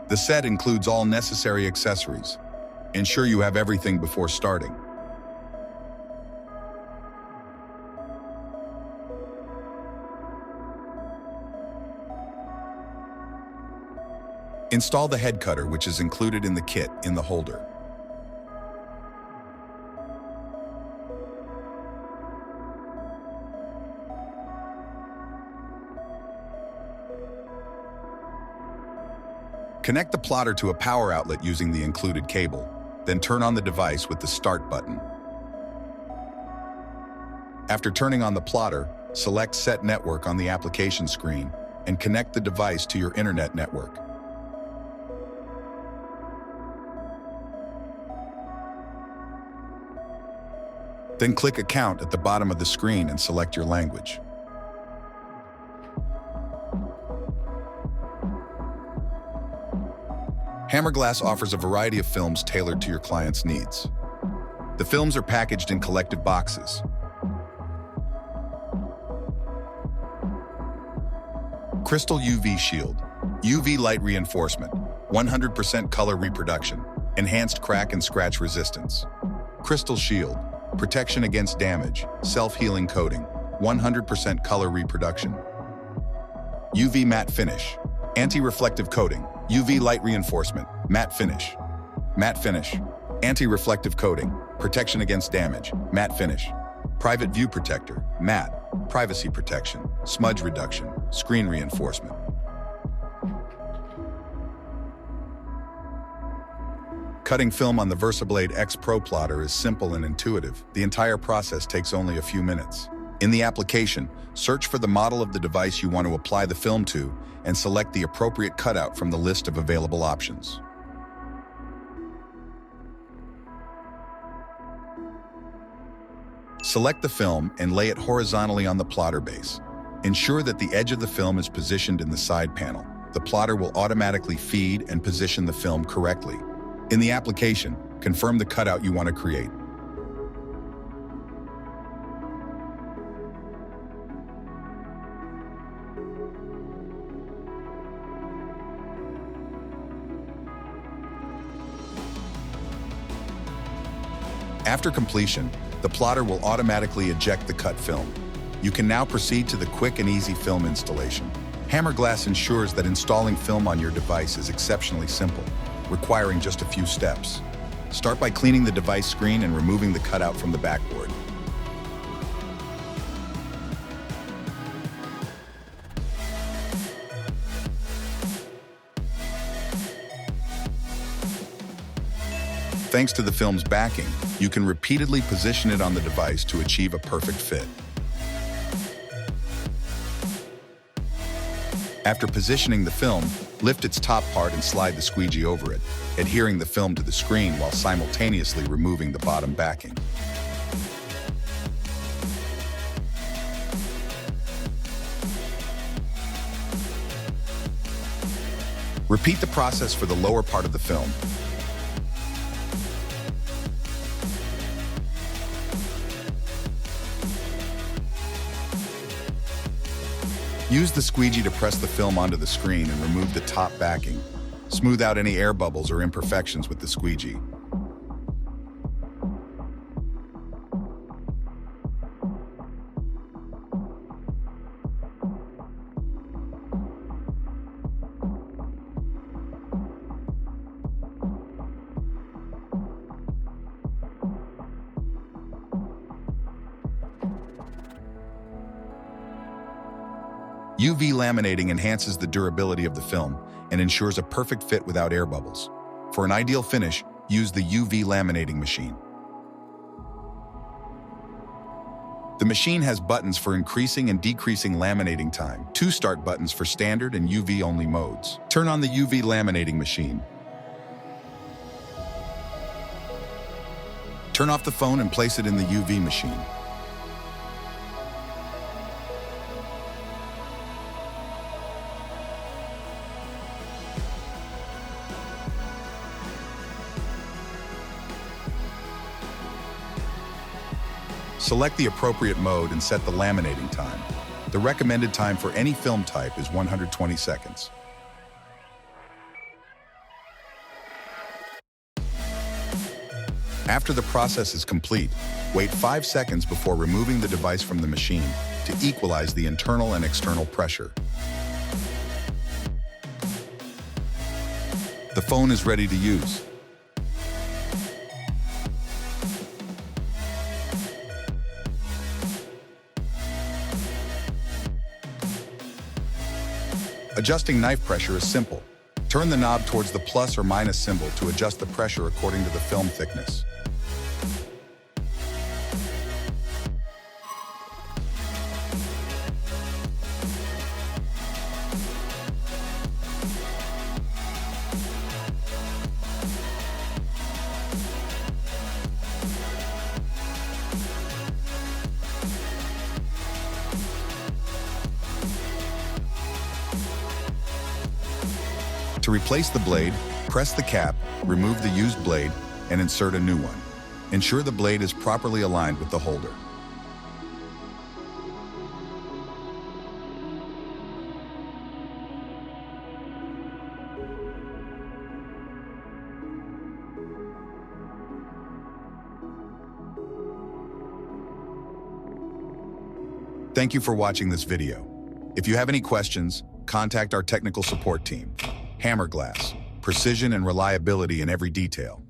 The set includes all necessary accessories. Ensure you have everything before starting. Install the head cutter, which is included in the kit, in the holder. Connect the plotter to a power outlet using the included cable, then turn on the device with the Start button. After turning on the plotter, select Set Network on the application screen and connect the device to your internet network. Then click Account at the bottom of the screen and select your language. Hammerglass offers a variety of films tailored to your client's needs. The films are packaged in collective boxes. Crystal UV Shield, UV light reinforcement, 100% color reproduction, enhanced crack and scratch resistance. Crystal Shield, protection against damage, self-healing coating, 100% color reproduction. UV matte finish, anti-reflective coating, UV light reinforcement, matte finish. Matte finish, anti-reflective coating, protection against damage, matte finish. Private view protector, matte, privacy protection, smudge reduction, screen reinforcement. Cutting film on the VERSABlade X Pro plotter is simple and intuitive. The entire process takes only a few minutes. In the application, search for the model of the device you want to apply the film to and select the appropriate cutout from the list of available options. Select the film and lay it horizontally on the plotter base. Ensure that the edge of the film is positioned in the side panel. The plotter will automatically feed and position the film correctly. In the application, confirm the cutout you want to create. After completion, the plotter will automatically eject the cut film. You can now proceed to the quick and easy film installation. Hammerglass ensures that installing film on your device is exceptionally simple, requiring just a few steps. Start by cleaning the device screen and removing the cutout from the backboard. Thanks to the film's backing, you can repeatedly position it on the device to achieve a perfect fit. After positioning the film, lift its top part and slide the squeegee over it, adhering the film to the screen while simultaneously removing the bottom backing. Repeat the process for the lower part of the film. Use the squeegee to press the film onto the screen and remove the top backing. Smooth out any air bubbles or imperfections with the squeegee. UV laminating enhances the durability of the film and ensures a perfect fit without air bubbles. For an ideal finish, use the UV laminating machine. The machine has buttons for increasing and decreasing laminating time, 2 start buttons for standard and UV-only modes. Turn on the UV laminating machine. Turn off the phone and place it in the UV machine. Select the appropriate mode and set the laminating time. The recommended time for any film type is 120 seconds. After the process is complete, wait 5 seconds before removing the device from the machine to equalize the internal and external pressure. The phone is ready to use. Adjusting knife pressure is simple. Turn the knob towards the plus or minus symbol to adjust the pressure according to the film thickness. To replace the blade, press the cap, remove the used blade, and insert a new one. Ensure the blade is properly aligned with the holder. Thank you for watching this video. If you have any questions, contact our technical support team. Hammer Glass, precision and reliability in every detail.